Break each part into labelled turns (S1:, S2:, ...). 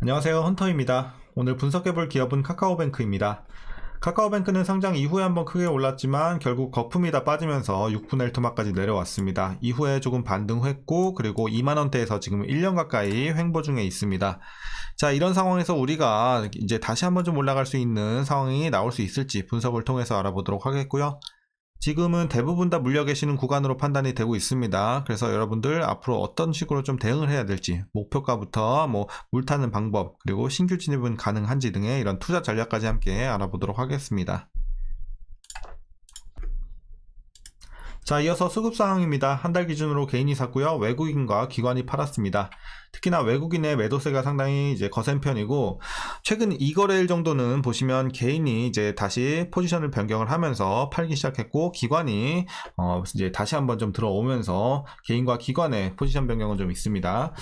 S1: 안녕하세요, 헌터입니다. 오늘 분석해볼 기업은 카카오뱅크입니다. 카카오뱅크는 상장 이후에 한번 크게 올랐지만 결국 거품이 다 빠지면서 6분의 1 토막까지 내려왔습니다. 이후에 조금 반등했고 그리고 2만원대에서 지금 1년 가까이 횡보 중에 있습니다. 자, 이런 상황에서 우리가 이제 다시 한번 좀 올라갈 수 있는 상황이 나올 수 있을지 분석을 통해서 알아보도록 하겠고요. 지금은 대부분 다 물려 계시는 구간으로 판단이 되고 있습니다. 그래서 여러분들 앞으로 어떤 식으로 좀 대응을 해야 될지, 목표가부터 물 타는 방법, 그리고 신규 진입은 가능한지 등의 이런 투자 전략까지 함께 알아보도록 하겠습니다. 자, 이어서 수급 상황입니다. 한 달 기준으로 개인이 샀고요. 외국인과 기관이 팔았습니다. 특히나 외국인의 매도세가 상당히 이제 거센 편이고, 최근 2거래일 정도는 보시면 개인이 이제 다시 포지션을 변경을 하면서 팔기 시작했고, 기관이 이제 다시 한번 좀 들어오면서 개인과 기관의 포지션 변경은 좀 있습니다.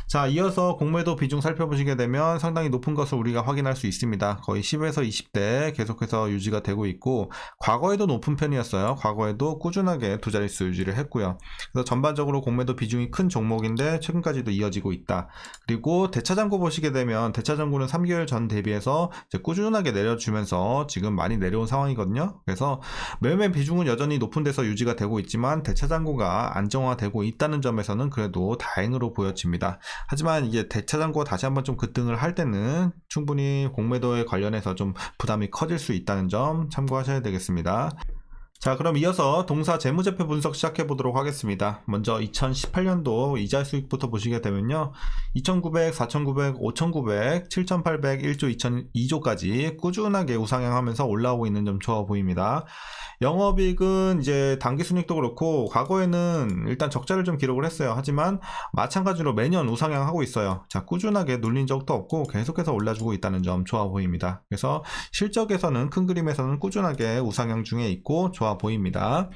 S1: 자, 이어서 공매도 비중 살펴보시게 되면 상당히 높은 것을 우리가 확인할 수 있습니다. 거의 10에서 20대 계속해서 유지가 되고 있고, 과거에도 높은 편이었어요. 과거에도 꾸준하게 두 자릿수 유지를 했고요. 그래서 전반적으로 공매도 비중이 큰 종목인데 최근까지도 이어지고 있다. 그리고 대차장고 보시게 되면 대차장고는 3개월 전 대비해서 이제 꾸준하게 내려주면서 지금 많이 내려온 상황이거든요. 그래서 매매 비중은 여전히 높은 데서 유지가 되고 있지만 대차장고가 안정화되고 있다는 점에서는 그래도 다행으로 보여집니다. 하지만 이게 대차장고가 다시 한번 좀 급등을 할 때는 충분히 공매도에 관련해서 좀 부담이 커질 수 있다는 점 참고하셔야 되겠습니다. 자, 그럼 이어서 동사 재무제표 분석 시작해 보도록 하겠습니다. 먼저 2018년도 이자 수익부터 보시게 되면요. 2,900, 4,900, 5,900, 7,800, 1조, 2조까지 꾸준하게 우상향하면서 올라오고 있는 점 좋아 보입니다. 영업이익은 이제 당기순이익도 그렇고 과거에는 일단 적자를 좀 기록을 했어요. 하지만 마찬가지로 매년 우상향하고 있어요. 자, 꾸준하게 눌린 적도 없고 계속해서 올라주고 있다는 점 좋아 보입니다. 그래서 실적에서는 큰 그림에서는 꾸준하게 우상향 중에 있고 좋아 보입니다.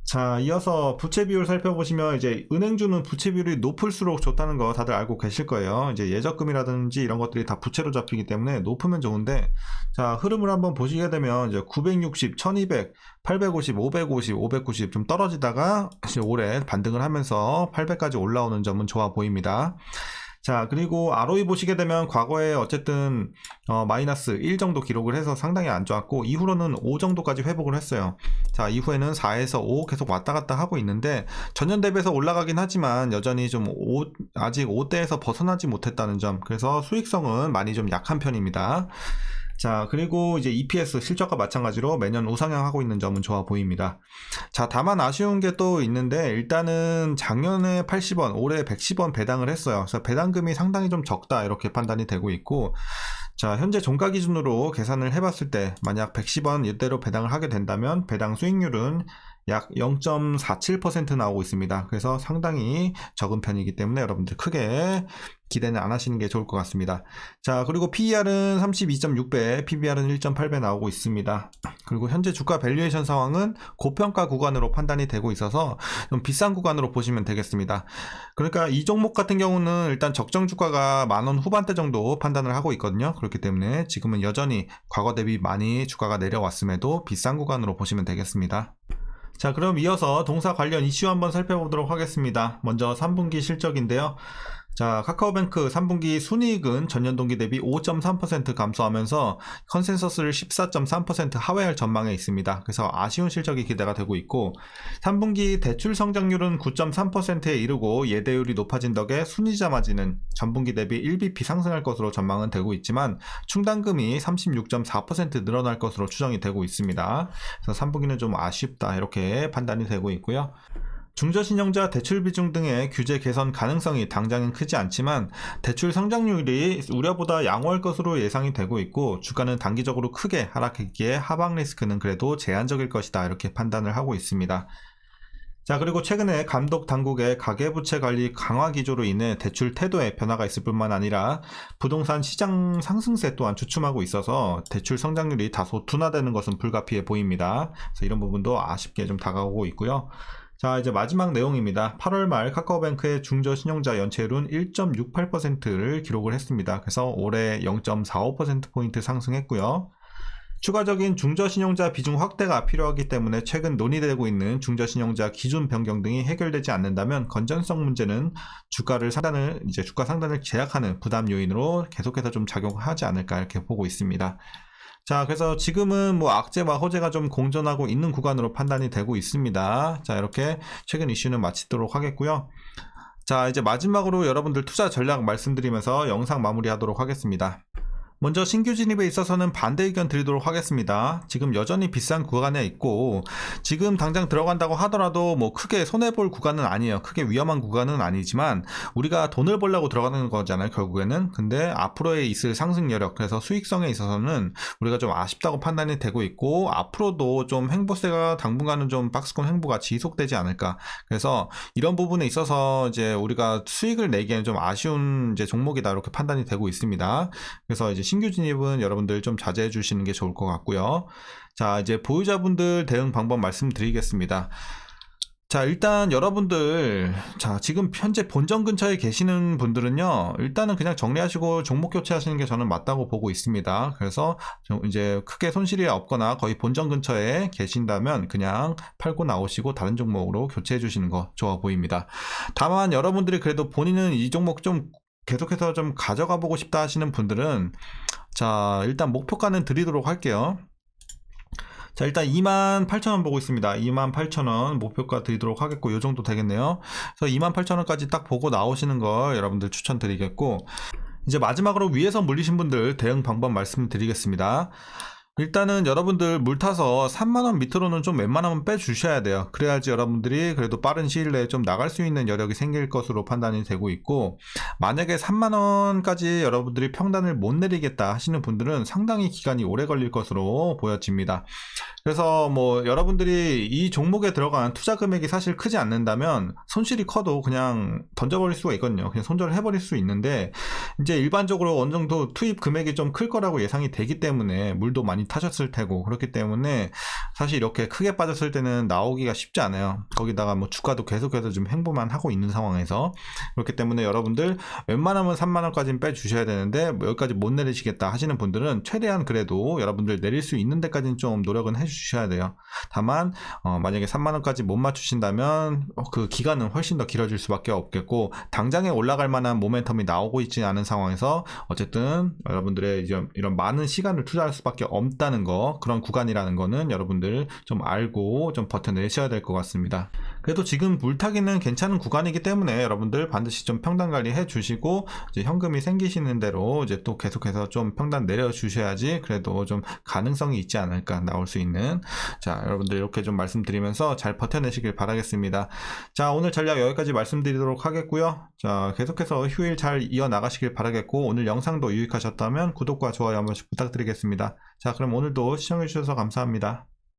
S1: 자, 이어서 부채 비율 살펴보시면 이제 은행주는 부채 비율이 높을수록 좋다는 거 다들 알고 계실 거예요. 이제 예적금이라든지 이런 것들이 다 부채로 잡히기 때문에 높으면 좋은데, 자, 흐름을 한번 보시게 되면 이제 960, 1200, 850, 550, 590 좀 떨어지다가 이제 올해 반등을 하면서 800까지 올라오는 점은 좋아 보입니다. 자, 그리고 ROE 보시게 되면 과거에 어쨌든 마이너스 1 정도 기록을 해서 상당히 안 좋았고 이후로는 5 정도까지 회복을 했어요. 자, 이후에는 4에서 5 계속 왔다 갔다 하고 있는데 전년 대비해서 올라가긴 하지만 여전히 좀 아직 5대에서 벗어나지 못했다는 점, 그래서 수익성은 많이 좀 약한 편입니다. 자, 그리고 이제 EPS 실적과 마찬가지로 매년 우상향하고 있는 점은 좋아 보입니다. 자, 다만 아쉬운 게 또 있는데 일단은 작년에 80원, 올해 110원 배당을 했어요. 그래서 배당금이 상당히 좀 적다 이렇게 판단이 되고 있고, 자, 현재 종가 기준으로 계산을 해봤을 때 만약 110원 이대로 배당을 하게 된다면 배당 수익률은 약 0.47% 나오고 있습니다. 그래서 상당히 적은 편이기 때문에 여러분들 크게 기대는 안 하시는 게 좋을 것 같습니다. 자, 그리고 PER은 32.6배, PBR은 1.8배 나오고 있습니다. 그리고 현재 주가 밸류에이션 상황은 고평가 구간으로 판단이 되고 있어서 좀 비싼 구간으로 보시면 되겠습니다. 그러니까 이 종목 같은 경우는 일단 적정 주가가 10,000원 후반대 정도 판단을 하고 있거든요. 그렇기 때문에 지금은 여전히 과거 대비 많이 주가가 내려왔음에도 비싼 구간으로 보시면 되겠습니다. 자, 그럼 이어서 동사 관련 이슈 한번 살펴보도록 하겠습니다. 먼저 3분기 실적인데요. 자, 카카오뱅크 3분기 순이익은 전년 동기 대비 5.3% 감소하면서 컨센서스를 14.3% 하회할 전망에 있습니다. 그래서 아쉬운 실적이 기대가 되고 있고, 3분기 대출 성장률은 9.3%에 이르고 예대율이 높아진 덕에 순이자 마진은 전분기 대비 1bp 상승할 것으로 전망은 되고 있지만 충당금이 36.4% 늘어날 것으로 추정이 되고 있습니다. 그래서 3분기는 좀 아쉽다 이렇게 판단이 되고 있고요. 중저신용자 대출 비중 등의 규제 개선 가능성이 당장은 크지 않지만 대출 성장률이 우려보다 양호할 것으로 예상이 되고 있고 주가는 단기적으로 크게 하락했기에 하방 리스크는 그래도 제한적일 것이다 이렇게 판단을 하고 있습니다. 자, 그리고 최근에 감독 당국의 가계부채 관리 강화 기조로 인해 대출 태도에 변화가 있을 뿐만 아니라 부동산 시장 상승세 또한 주춤하고 있어서 대출 성장률이 다소 둔화되는 것은 불가피해 보입니다. 그래서 이런 부분도 아쉽게 좀 다가오고 있고요. 자, 이제 마지막 내용입니다. 8월 말 카카오뱅크의 중저신용자 연체율은 1.68%를 기록을 했습니다. 그래서 올해 0.45%포인트 상승했고요. 추가적인 중저신용자 비중 확대가 필요하기 때문에 최근 논의되고 있는 중저신용자 기준 변경 등이 해결되지 않는다면 건전성 문제는 주가 상단을 제약하는 부담 요인으로 계속해서 좀 작용하지 않을까 이렇게 보고 있습니다. 자, 그래서 지금은 뭐 악재와 호재가 좀 공존하고 있는 구간으로 판단이 되고 있습니다. 자, 이렇게 최근 이슈는 마치도록 하겠고요. 자, 이제 마지막으로 여러분들 투자 전략 말씀드리면서 영상 마무리하도록 하겠습니다. 먼저 신규 진입에 있어서는 반대 의견 드리도록 하겠습니다. 지금 여전히 비싼 구간에 있고 지금 당장 들어간다고 하더라도 뭐 크게 손해볼 구간은 아니에요. 크게 위험한 구간은 아니지만 우리가 돈을 벌려고 들어가는 거잖아요, 결국에는. 근데 앞으로에 있을 상승 여력, 그래서 수익성에 있어서는 우리가 좀 아쉽다고 판단이 되고 있고 앞으로도 좀 횡보세가 당분간은 좀 박스권 횡보가 지속되지 않을까. 그래서 이런 부분에 있어서 이제 우리가 수익을 내기에는 좀 아쉬운 이제 종목이다 이렇게 판단이 되고 있습니다. 그래서 이제 신규 진입은 여러분들 좀 자제해 주시는 게 좋을 것 같고요. 자, 이제 보유자분들 대응 방법 말씀드리겠습니다. 자, 일단 여러분들, 자, 지금 현재 본전 근처에 계시는 분들은요, 일단은 그냥 정리하시고 종목 교체하시는 게 저는 맞다고 보고 있습니다. 그래서 이제 크게 손실이 없거나 거의 본전 근처에 계신다면 그냥 팔고 나오시고 다른 종목으로 교체해 주시는 거 좋아 보입니다. 다만 여러분들이 그래도 본인은 이 종목 좀 계속해서 좀 가져가 보고 싶다 하시는 분들은 자, 일단 목표가는 드리도록 할게요. 자, 일단 28,000원 보고 있습니다. 28,000원 목표가 드리도록 하겠고 요 정도 되겠네요. 그래서 28,000원까지 딱 보고 나오시는 거 여러분들 추천드리겠고, 이제 마지막으로 위에서 물리신 분들 대응 방법 말씀드리겠습니다. 일단은 여러분들 물 타서 3만원 밑으로는 좀 웬만하면 빼주셔야 돼요. 그래야지 여러분들이 그래도 빠른 시일 내에 좀 나갈 수 있는 여력이 생길 것으로 판단이 되고 있고, 만약에 3만원까지 여러분들이 평단을 못 내리겠다 하시는 분들은 상당히 기간이 오래 걸릴 것으로 보여집니다. 그래서 뭐 여러분들이 이 종목에 들어간 투자 금액이 사실 크지 않는다면 손실이 커도 그냥 던져버릴 수가 있거든요. 그냥 손절을 해버릴 수 있는데, 이제 일반적으로 어느 정도 투입 금액이 좀 클 거라고 예상이 되기 때문에 물도 많이 타셨을 테고, 그렇기 때문에 사실 이렇게 크게 빠졌을 때는 나오기가 쉽지 않아요. 거기다가 뭐 주가도 계속해서 좀 횡보만 하고 있는 상황에서, 그렇기 때문에 여러분들 웬만하면 3만원까지는 빼주셔야 되는데 뭐 여기까지 못 내리시겠다 하시는 분들은 최대한 그래도 여러분들 내릴 수 있는 데까지는 좀 노력은 해주셔야 돼요. 다만 만약에 3만원까지 못 맞추신다면 그 기간은 훨씬 더 길어질 수밖에 없겠고, 당장에 올라갈 만한 모멘텀이 나오고 있지 않은 상황에서 어쨌든 여러분들의 이런 많은 시간을 투자할 수밖에 없다는 거, 그런 구간이라는 거는 여러분들 좀 알고 좀 버텨내셔야 될 것 같습니다. 그래도 지금 물타기는 괜찮은 구간이기 때문에 여러분들 반드시 좀 평단 관리해 주시고, 이제 현금이 생기시는 대로 이제 또 계속해서 좀 평단 내려 주셔야지 그래도 좀 가능성이 있지 않을까, 나올 수 있는. 자, 여러분들 이렇게 좀 말씀드리면서 잘 버텨내시길 바라겠습니다. 자, 오늘 전략 여기까지 말씀드리도록 하겠고요. 자, 계속해서 휴일 잘 이어나가시길 바라겠고, 오늘 영상도 유익하셨다면 구독과 좋아요 한 번씩 부탁드리겠습니다. 자, 그럼 오늘도 시청해주셔서 감사합니다.